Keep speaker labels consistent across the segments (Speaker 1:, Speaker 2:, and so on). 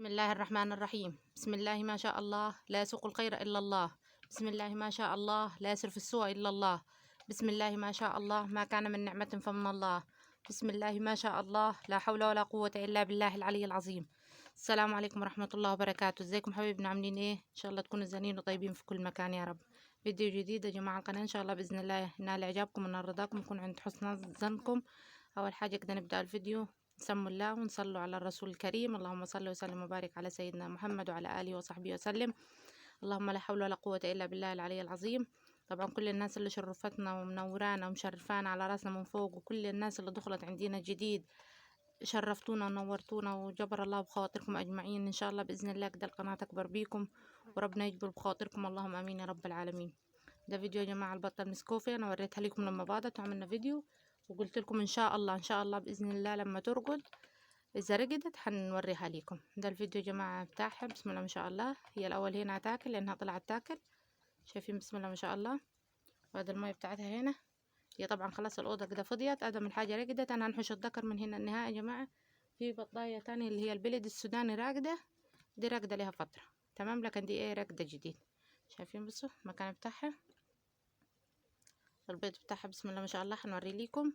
Speaker 1: بسم الله الرحمن الرحيم. بسم الله ما شاء الله لا يسوق الخير إلا الله. بسم الله ما شاء الله لا يصرف السوء إلا الله. بسم الله ما شاء الله ما كان من نعمة فمن الله. بسم الله ما شاء الله لا حول ولا قوة إلا بالله العلي العظيم. السلام عليكم ورحمة الله وبركاته. ازيكم حبايبنا، عاملين ايه؟ ان شاء الله تكونوا زانين وطيبين في كل مكان يا رب. فيديو جديد يا جماعة القناة، ان شاء الله بإذن الله ينال إعجابكم ونال رضاكم، يكون عند حسن ظنكم. أول حاجة كده نبدأ الفيديو، نسموا الله ونصلوا على الرسول الكريم. اللهم صل وسلم وبارك على سيدنا محمد وعلى آله وصحبه وسلم. اللهم لا حول ولا قوة إلا بالله العلي العظيم. طبعا كل الناس اللي شرفتنا ومنورانا ومشرفانا على راسنا من فوق، وكل الناس اللي دخلت عندنا جديد شرفتونا ونورتونا، وجبر الله بخواطركم أجمعين إن شاء الله بإذن الله. كده القناة تكبر بيكم وربنا يجبر بخواطركم، اللهم آمين يا رب العالمين. ده فيديو يا جماعة البطة المسكوفي، أنا وريتها لكم لما باضت وعملنا فيديو، وقلت لكم إن شاء الله إن شاء الله بإذن الله لما ترقد، إذا رقدت حنوريها لكم. ده الفيديو يا جماعة بتاعها. بسم الله ما شاء الله. هي الأول هنا تاكل لأنها طلعت تاكل، شايفين؟ بسم الله ما شاء الله. وهذا المية بتاعتها هنا. هي طبعا خلاص الأوضة كده فضيت، أدم الحاجة رقدت. أنا هنحش الذكر من هنا النهاية يا جماعة. في بطاية تانية اللي هي البلد السوداني راقدة، دي راقدة لها فترة تمام، لكن دي ايه راقدة جديد. شايفين؟ بصوا المكان بتاعها، البيض بتاعها. بسم الله ما شاء الله. هنوري لكم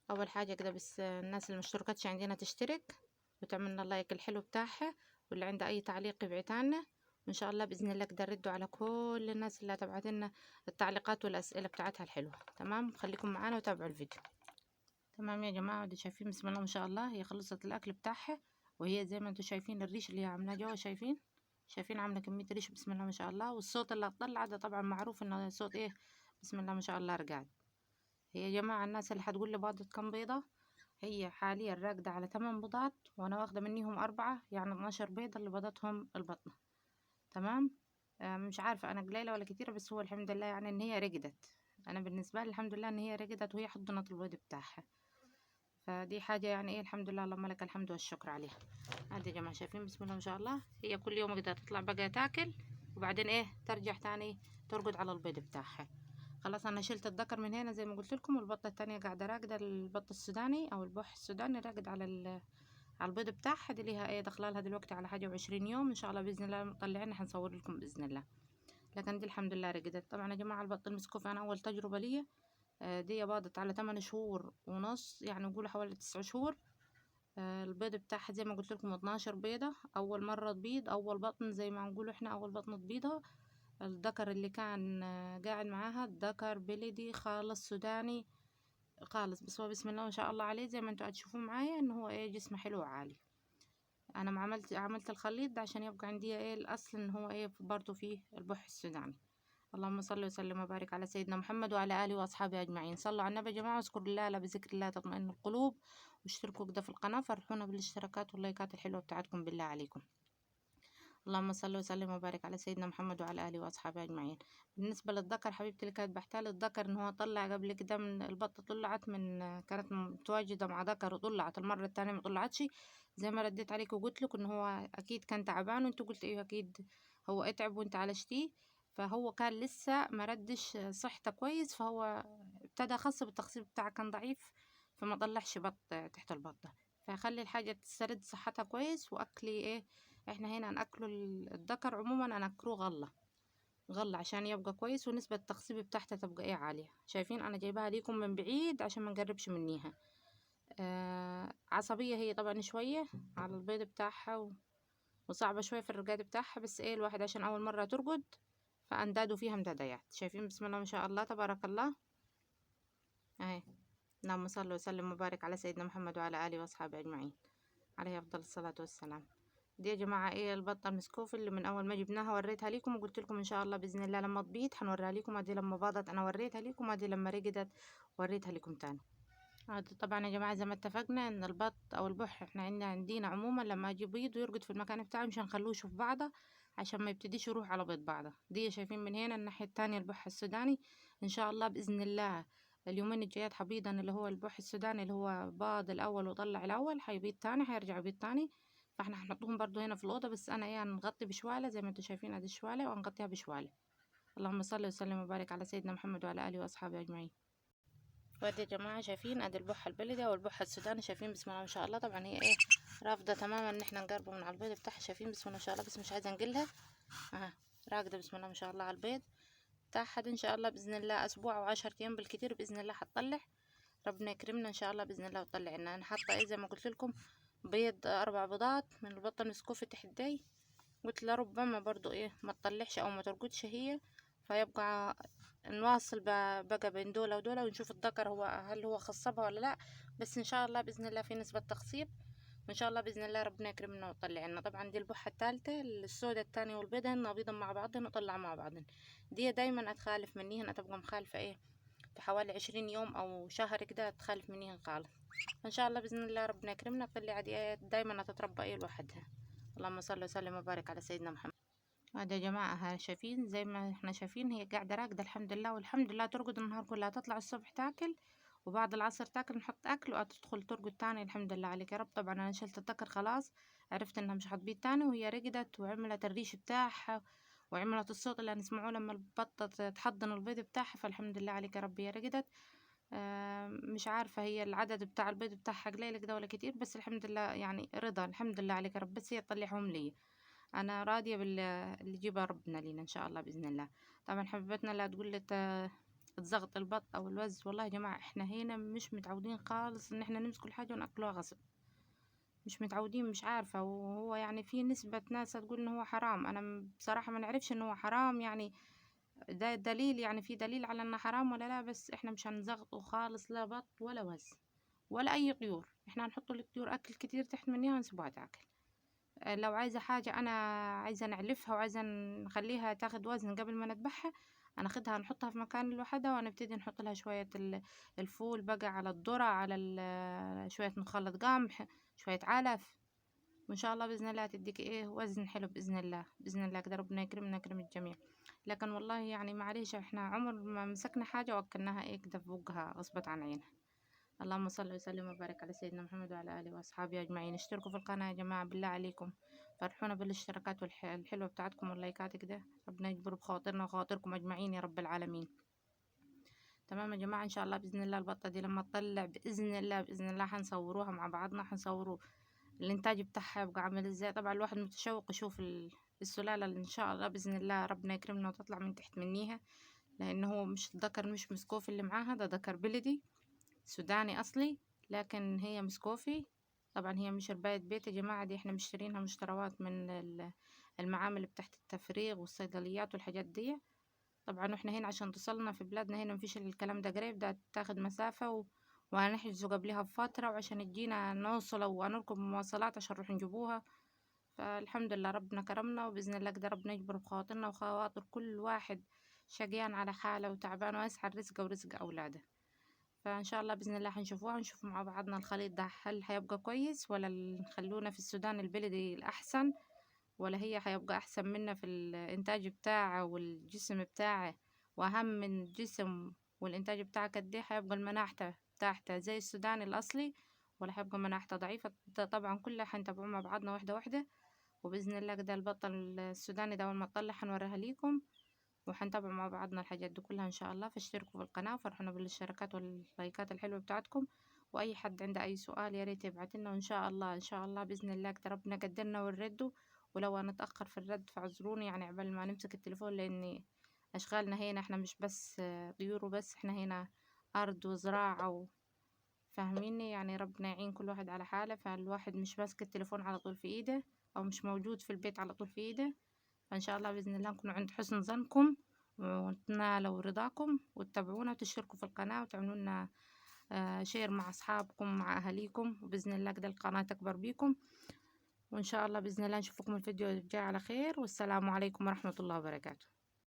Speaker 1: اول حاجه كده، بس الناس اللي مشتركتش عندنا تشترك وتعملنا اللايك الحلو بتاعها، واللي عنده اي تعليق يبعت لنا، وان شاء الله باذن الله كده نردوا على كل الناس اللي تبعت لنا التعليقات والاسئله بتاعتها الحلوه. تمام، خليكم معانا وتابعوا الفيديو. تمام يا جماعه، ودي شايفين بسم الله ما شاء الله هي خلصت الاكل بتاعها، وهي زي ما انتم شايفين الريش اللي هي عاملاه جوا، شايفين عامله كميه ريش بسم الله ما شاء الله. والصوت اللي طلع ده طبعا معروف انه صوت ايه، بسم الله ما شاء الله رقعد. هي يا جماعة الناس اللي هتقول لي باضت كم بيضة، هي حاليا راقدة على 8 بيضات، وانا واخدة منيهم 4، يعني 12 بيضة اللي بيضتهم البطنة. تمام. مش عارفة انا قليلة ولا كتيرة، بس هو الحمد لله يعني ان هي رقدت. انا بالنسبة لي الحمد لله ان هي رقدت وهي حضنت البيض بتاعها، فدي حاجة يعني ايه الحمد لله، اللهم لك الحمد والشكر عليها. هادي يا جماعة شايفين بسم الله ما شاء الله. هي كل يوم كده تطلع بقى تاكل، وبعدين ايه ترجع تاني ترقد على البيض بتاعها. خلاص انا شلت الذكر من هنا زي ما قلت لكم، والبطه التانية قاعده راقده، البط السوداني او البح السوداني راقد على على البيض بتاعها. دي ليها ايه داخله لها دلوقتي على حاجه وعشرين يوم ان شاء الله باذن الله مطلعين حنصور لكم باذن الله. لكن دي الحمد لله رقدت. طبعا يا جماعه البط المسكوف انا اول تجربه ليا، دي باضت على 8 شهور ونص، يعني نقول حوالي 9 شهور. البيض بتاعها زي ما قلت لكم 12 بيضه، اول مره تبيض، اول بطن زي ما نقول احنا، اول بطن تبيضها. الذكر اللي كان قاعد معاها الذكر بلدي خالص سوداني خالص، بس هو بسم الله ما شاء الله عليه زي ما انتوا هتشوفوا معايا ان هو ايه جسمه حلو وعالي. انا ما عملت الخليط ده عشان يبقى عندي ايه الاصل ان هو ايه برضه فيه البح السوداني. اللهم صل وسلم وبارك على سيدنا محمد وعلى اله واصحابه اجمعين. صلوا على النبي يا جماعه، واذكروا الله، لا بذكر الله تطمئن القلوب. واشتركوا كده في القناه، فرحونا بالاشتراكات واللايكات الحلوه بتاعتكم بالله عليكم. اللهم صل وسلم وبارك على سيدنا محمد وعلى اله واصحابه اجمعين. بالنسبه للذكر حبيبتي اللي كانت بحتاج الذكر ان هو طلع قبل كده، من البطه طلعت من كانت متواجده مع ذكر وطلعت المره التانية ما طلعتش، زي ما رديت عليك وقلت لك ان هو اكيد كان تعبان، وانت قلت ايوه اكيد هو اتعب وانت عالجتيه، فهو كان لسه ما ردش صحته كويس، فهو ابتدى خاص بالتخصيب بتاعه كان ضعيف، فما طلعش بط تحت البطه. فخلي الحاجه تسترد صحتها كويس. واكلي ايه، احنا هنا ناكله الذكر عموما ناكله غلة عشان يبقى كويس، ونسبة التخصيب بتاعتها تبقى ايه عالية. شايفين انا جايباها ليكم من بعيد عشان ما نقربش منيها. عصبية هي طبعا شوية على البيض بتاعها وصعبة شوية في الرقاد بتاعها، بس ايه الواحد عشان اول مرة ترقد فاندادوا فيها مداديات. شايفين بسم الله ما شاء الله تبارك الله اهي. اللهم صل وسلم وبارك على سيدنا محمد وعلى اله واصحابه اجمعين، عليه افضل الصلاة والسلام. دي يا جماعة ايه البطة المسكوف اللي من اول ما جبناها وريتها لكم، وقلت لكم ان شاء الله باذن الله لما تبيض حنوريها لكم. ادي لما باضت انا وريتها لكم، ادي لما رقدت وريتها لكم تاني. هذا طبعا يا جماعة زي ما اتفقنا ان البط او البح احنا عندنا عموما لما يجي بيض ويرقد في المكان بتاعه مش هنخلوه يشوف بعضه عشان ما يبتديش يروح على بيض بعضه. دي شايفين من هنا الناحية التانية البح السوداني، ان شاء الله باذن الله اليومين الجايات حبيضا اللي هو البح السوداني اللي هو باض الاول وطلع الاول حيبيض تاني، هيرجع يبيض تاني. فاحنا هنحطهم برضو هنا في الاوضه، بس انا ايه هنغطي بشواله زي ما انتم شايفين، ادي الشواله وهنغطيها بشواله. اللهم صل وسلم وبارك على سيدنا محمد وعلى اله واصحابه اجمعين. وادي يا جماعة شايفين ادي البحة البلدي او البحة السوداني، شايفين بسم الله ما شاء الله. طبعا هي ايه رافضة تماما ان احنا نقربه من على البيض بتاعها، شايفين بسم الله ما شاء الله، بس مش عايزة نقلها اها، راقدة بسم الله ما شاء الله على البيض بتاعها. ان شاء الله باذن الله اسبوع او 10 ايام بالكتير باذن الله هتطلع، ربنا يكرمنا ان شاء الله باذن الله وتطلع لنا. انا حاطه ايه زي ما قلت لكم بيض 4 بيضات من البطه المسكوفه تحت دي، قلت لربما برضو ايه ما تطلعش او ما ترقدش هي، فيبقى نواصل بقى بين دولة ودولة ونشوف الذكر هو هل هو خصبها ولا لا. بس ان شاء الله باذن الله في نسبة تخصيب، وان شاء الله باذن الله ربنا يكرمنا ويطلع لنا. طبعا دي البحة الثالثة، السوداء الثانية والبيضة نبيضا مع بعضن وطلع مع بعضن. دي دايما اتخالف منيهن، اتبقى مخالفة ايه في حوالي 20 يوم او شهر كده تخالف منيهن خالص. ان شاء الله باذن الله ربنا يكرمنا تطلع دي دايما تتربى ايه لوحدها. اللهم صل وسلم وبارك على سيدنا محمد. هذا يا جماعة ها شايفين زي ما احنا شايفين هي قاعدة راقدة الحمد لله، والحمد لله ترقد النهار كلها، تطلع الصبح تاكل وبعد العصر تاكل نحط اكل وتدخل ترقد تاني. الحمد لله عليك يا رب. طبعا انا شلت الذكر خلاص، عرفت انها مش هتبيض تاني، وهي رقدت وعملت الريش بتاعها وعملت الصوت اللي هنسمعوه لما البطة تحضن البيض بتاعها. فالحمد لله عليك يا رب هي رقدت. مش عارفة هي العدد بتاع البيض بتاعها قليل كده ولا كتير، بس الحمد لله يعني رضا الحمد لله عليك يا رب، بس هي تطلعهم لي. انا راضيه اللي يجيبها ربنا لينا ان شاء الله باذن الله. طبعا حبيبتنا لا تقول لي تزغط البط او الوز، والله يا جماعه احنا هنا مش متعودين خالص ان احنا نمسك الحاجه وناكلوها غصب، مش متعودين. مش عارفه، وهو يعني في نسبه ناس تقول ان هو حرام، انا بصراحه ما نعرفش ان هو حرام يعني. ده دليل يعني، في دليل على انه حرام ولا لا؟ بس احنا مش هنزغطه خالص، لا بط ولا وز ولا اي طيور. احنا هنحط للطيور اكل كتير تحت منها ونسيبوها تاكل. لو عايزة حاجة أنا عايزة نعلفها وعايزة نخليها تاخد وزن قبل ما نذبحها، هناخدها نحطها في مكان لوحدها ونبتدي نحط لها شوية الفول بقى على الذرة على شوية مخلط قمح شوية علف، وإن شاء الله بإذن الله تديك إيه وزن حلو بإذن الله. بإذن الله كده ربنا يكرمنا يكرم الجميع. لكن والله يعني معلش احنا عمر ما مسكنا حاجة وأكلناها إيه كده في بوقها غصبت عن عينها. اللهم صل وسلم وبارك على سيدنا محمد وعلى آله وأصحابه أجمعين. اشتركوا في القناة يا جماعة بالله عليكم، فرحونا بالاشتراكات الحلوة بتاعتكم واللايكات كده، ربنا يجبر بخاطرنا وخاطركم أجمعين يا رب العالمين. تمام يا جماعة، إن شاء الله بإذن الله البطة دي لما تطلع بإذن الله بإذن الله هنصوروها مع بعضنا، هنصوروا الإنتاج بتاعها يبقى عامل إزاي. طبعا الواحد متشوق يشوف السلالة اللي إن شاء الله بإذن الله ربنا يكرمنا وتطلع من تحت منيها، لأنه هو مش ذكر مش مسكوف اللي معاها، ده ذكر بلدي سوداني أصلي، لكن هي مسكوفي. طبعا هي مش رباية بيت يا جماعة، دي احنا مشترينها مشتروات من المعامل بتاعت التفريغ والصيدليات والحاجات دي. طبعا احنا هنا عشان تصلنا في بلادنا هنا مفيش الكلام ده قريب، ده تاخد مسافة وهنحجزوا قبلها بفترة، وعشان تجينا نوصل ونركب مواصلات عشان نروح نجيبوها. فالحمد لله ربنا كرمنا، وبإذن الله كده ربنا يجبر بخاطرنا وخواطر كل واحد شقيان على حاله وتعبان ويسعى رزقه ورزق أولاده. فإن شاء الله بإذن الله هنشوفوها، هنشوف مع بعضنا الخليط ده هل هيبقى كويس ولا نخلونا في السودان البلدي الأحسن، ولا هي هيبقى أحسن منا في الإنتاج بتاعه والجسم بتاعه. وأهم من الجسم والإنتاج بتاعه قد إيه هيبقى المناعة بتاعته زي السوداني الأصلي، ولا هيبقى مناعته ضعيفة. ده طبعا كلها هنتابعوه مع بعضنا واحدة واحدة، وبإذن الله كده البطل السوداني ده أول ما تطلع هنوريها ليكم، وحنتابع مع بعضنا الحاجات دي كلها ان شاء الله. فاشتركوا في القناة وفرحونا بالاشتراكات واللايكات الحلوة بتاعتكم، واي حد عنده اي سؤال يا ريت يبعت لنا، وان شاء الله ان شاء الله باذن الله كده ربنا قدرنا ونرده. ولو هنتاخر في الرد فاعذروني يعني عبال ما نمسك التليفون، لان اشغالنا هنا احنا مش بس طيور وبس، احنا هنا ارض وزراعة فاهميني يعني. ربنا يعين كل واحد على حاله، فالواحد مش ماسك التليفون على طول في ايده او مش موجود في البيت على طول في ايده. فإن شاء الله بإذن الله نكون عند حسن ظنكم وتنالوا رضاكم، وتتابعونا وتشتركوا في القناة وتعملوا لنا شير مع أصحابكم مع أهاليكم، وبإذن الله كده القناة تكبر بيكم. وإن شاء الله بإذن الله نشوفكم الفيديو الجاي على خير، والسلام عليكم ورحمة الله وبركاته.